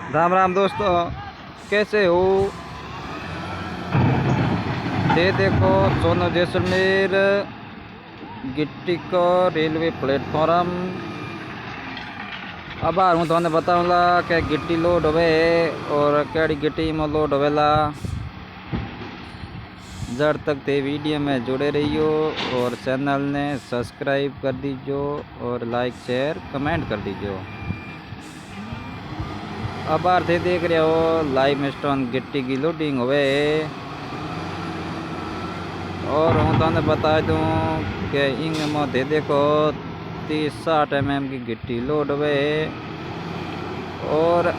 राम राम दोस्तों, कैसे हो? ये देखो सोनू जैसलमेर गिट्टी को रेलवे प्लेटफॉर्म। अब हूँ तुमने बताऊँगा कि गिट्टी लोड होवे और केड़ी गिट्टी में लोड होवेला। जब तक ते वीडियो में जुड़े रहियो और चैनल ने सब्सक्राइब कर दीजियो और लाइक शेयर कमेंट कर दीजियो। अब थे देख रहे हो लाइम स्टोन गिट्टी की लोडिंग हुए और हूँ तुमने बता दूँ कि इंग में देखो 30-60 mm की गिट्टी लोड हुए और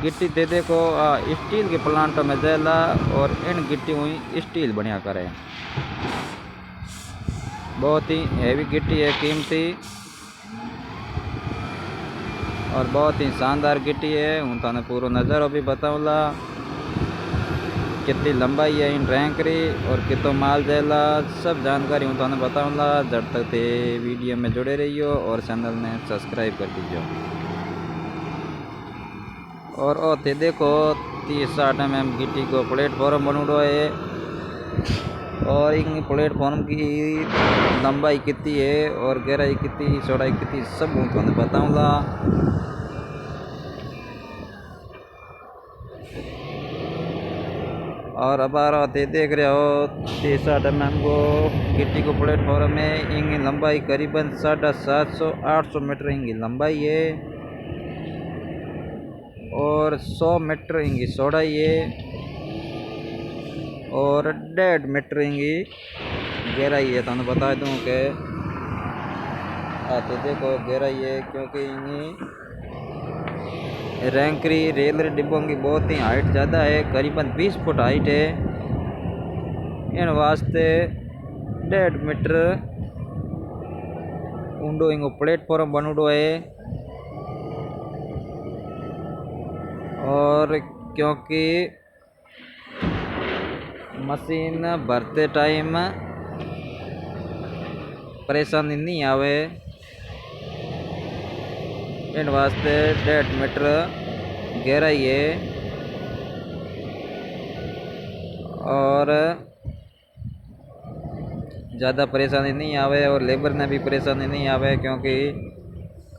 गिट्टी दे देखो स्टील के प्लांटों में जैला और इन गिट्टी हुई स्टील बढ़िया करे। बहुत ही हैवी गिट्टी है, कीमती और बहुत ही शानदार गिट्टी है। हूँ तुमने पूरा नज़ारा भी बताऊँगा कितनी लंबाई है इन रैंकरी और कितो माल जैला, सब जानकारी हूँ तुमने बताऊँगा। जब तक ते वीडियो में जुड़े रहियो और चैनल ने सब्सक्राइब कर दीजिए। और थे देखो 30-60 mm गिट्टी को प्लेटफॉर्म बनूड़ो है और इन प्लेटफॉर्म की लंबाई कितनी है और गहराई कितनी, चौड़ाई कितनी, सब हूँ तुमने बताऊँगा। और अब आते देख रहे हो 30-60 mm को गिट्टी को प्लेटफॉर्म में इंगी लंबाई करीबन 750-800 मीटर इंगी लंबाई है और 100 मीटर इंगी चौड़ाई है और 1.5 मीटर इंगी गहराई है। तुम बता दूँ कि आते देखो गहराई है क्योंकि इंगी रैंकरी रेलवे डिब्बों की बहुत ही हाइट ज़्यादा है, करीबन 20 फुट हाइट है। इन वास्ते 1.5 मीटर ऊंडो इंगो प्लेटफॉर्म बनूडो है और क्योंकि मशीन भरते टाइम परेशानी नहीं आवे, इन वास्ते 1.5 मीटर गहराई है और ज़्यादा परेशानी नहीं आवे और लेबर ने भी परेशानी नहीं आवे क्योंकि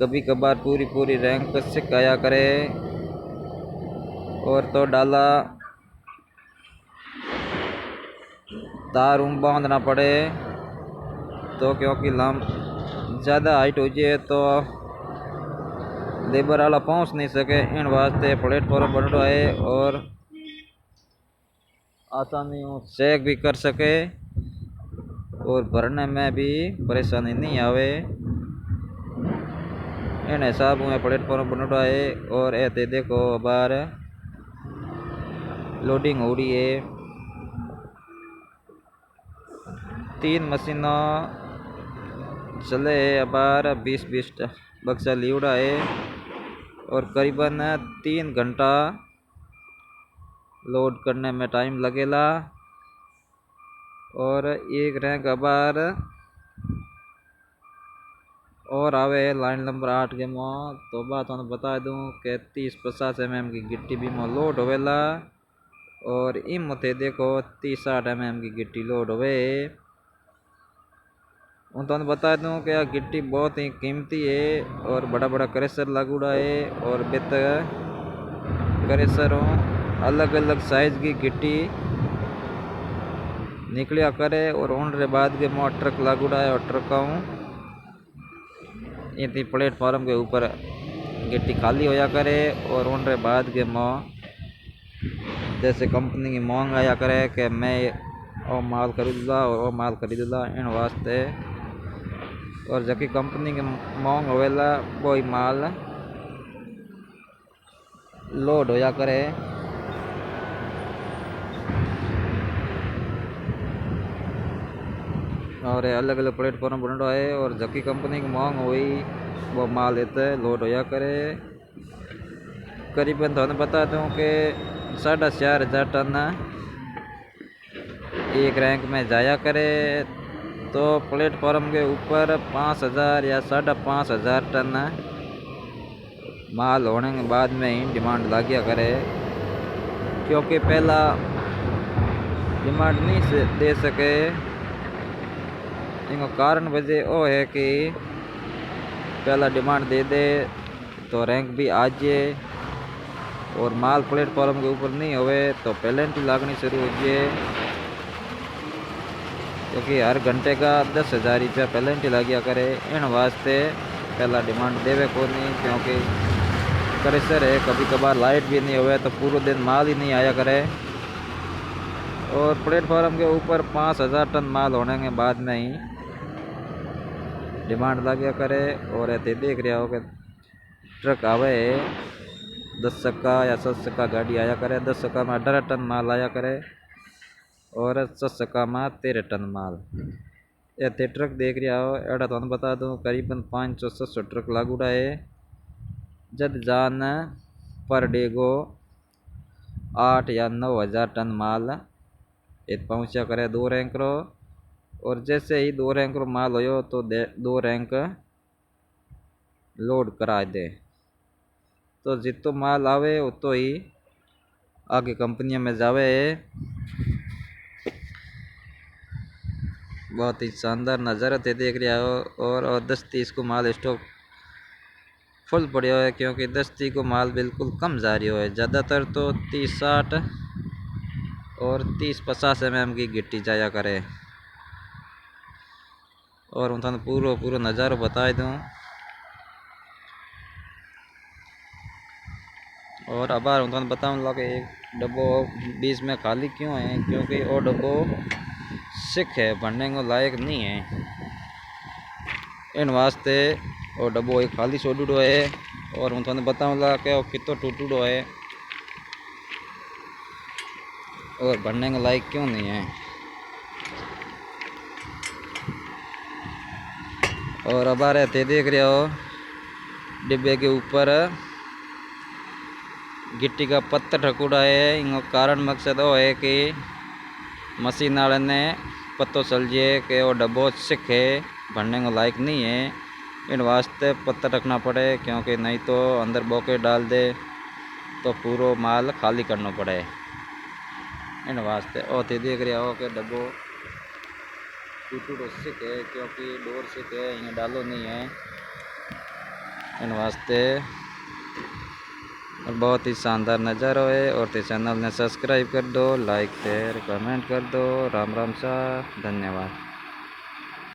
कभी कभार पूरी रैंक सिकाया करे और तो डाला तार बांधना पड़े तो क्योंकि ज़्यादा हाइट हो जाए तो लेबर वाला पहुंच नहीं सके। इन वास्ते प्लेटफॉर्म बन रहा है और आसानी चेक भी कर सके और भरने में भी परेशानी नहीं आवे। इन हिसाब में प्लेटफॉर्म बन रहा है और ऐसे देखो बार लोडिंग हो रही है। 3 मशीनों चले बार 20-20 बक्सा लिवड़ा है और करीबन 3 घंटा लोड करने में टाइम लगेला और एक रैंक बार और आवे लाइन नंबर 8 के में। तो बात मैं बता दूं कि 30-50 mm की गिट्टी भी में लोड होवेला और इम मते देखो 30-60 mm की गिट्टी लोड होवे। मैं तो बता दूं कि यह गिट्टी बहुत ही कीमती है और बड़ा बड़ा क्रेशर लगूड़ा है और बेत क्रेशरों अलग अलग साइज की गिट्टी निकलिया करे और उन बाद के मो ट्रक लागूड़ा है और ट्रकों इतनी प्लेटफॉर्म के ऊपर गिट्टी खाली होया करे और उन बाद के मो जैसे कंपनी की मांग आया करे कि मैं वो माल खरीदूँगा और वो माल खरीदूँगा। इन वास्ते और जबकि कंपनी की मांग होवेला वही माल लोड होया करे। और अलग अलग प्लेटफॉर्म बन रहा है और जबकि कंपनी की मांग हुई वो माल लेते लोड होया करे। करीबन तो बता दूँ कि 4,500 टन एक रैंक में जाया करे तो प्लेटफॉर्म के ऊपर 5,000 या 5,500 टन माल होने के बाद में ही डिमांड लागिया करे, क्योंकि पहला डिमांड नहीं दे सके। इनको कारण वजह वो है कि पहला डिमांड दे दे तो रैंक भी आ जाए, और माल प्लेटफॉर्म के ऊपर नहीं होवे तो पेनल्टी लागनी शुरू हो जाए, क्योंकि हर घंटे का 10,000 रुपया पेनल्टी लागिया करे। इन वास्ते पहला डिमांड देवे को नहीं, क्योंकि क्रेशर है, कभी कभार लाइट भी नहीं होवे तो पूरे दिन माल ही नहीं आया करे। और प्लेटफॉर्म के ऊपर 5,000 टन माल होने के बाद में ही डिमांड लागिया करे। और ऐसे देख रहा हो कि ट्रक आवे 10 चक्का या 7 चक्का गाड़ी आया करे, 10 चक्का में 18 टन माल आया करे और 7 चक्का में 13 टन माल। ऐसे ट्रक देख रहा हो, एड़ा तो बता दूँ करीबन 500-700 ट्रक लागूड़ा है। जद जान पर डे को 8 या 9,000 टन माल पहुँचा करे 2 रैंक रो। और जैसे ही 2 रैंक रो माल हो तो 2 रैंक लोड करा दे, तो जितो माल आवे उतो ही आगे कंपनियों में जावे। बहुत ही शानदार नज़ारा थे देख रहा हो। और दस्ती इसको माल स्टॉक फुल पड़िया है, क्योंकि दस्ती को माल बिल्कुल कम जा रही है। ज़्यादातर तो 30-60 और 30-50 mm की गिट्टी जाया करे। और मैं थाने पूरा नज़ारा बता दूँ। और अब मैं थाने बताऊँ ला कि एक डब्बो बीच में खाली क्यों है, क्योंकि वो डब्बो सिक है, भरने को लायक नहीं है। इन वास्ते वो डब्बो एक खाली छोड़ो है। और मैं थाने बताऊँ ला कि वो कितो टूटूड़ो है और भरने के लायक क्यों नहीं है। और अब रहते देख रहे हो डिब्बे के ऊपर गिट्टी का पत्थर ठकुड़ा है। इनका कारण मकसद वो है कि मशीन वाले ने पतो चल जाए कि वो डब्बो सिक है, भरने को लायक नहीं है। इन वास्ते पत्थर रखना पड़े, क्योंकि नहीं तो अंदर बोके डाल दे तो पूरा माल खाली करना पड़े। इन वास्ते और देख रहे हो कि डब्बो टूटूड़ो सिक है, क्योंकि डोर सिक है, यहाँ डालो नहीं है। इन वास्ते और बहुत ही शानदार नज़ारा है। और ते चैनल ने सब्सक्राइब कर दो, लाइक शेयर कमेंट कर दो। राम राम सा, धन्यवाद।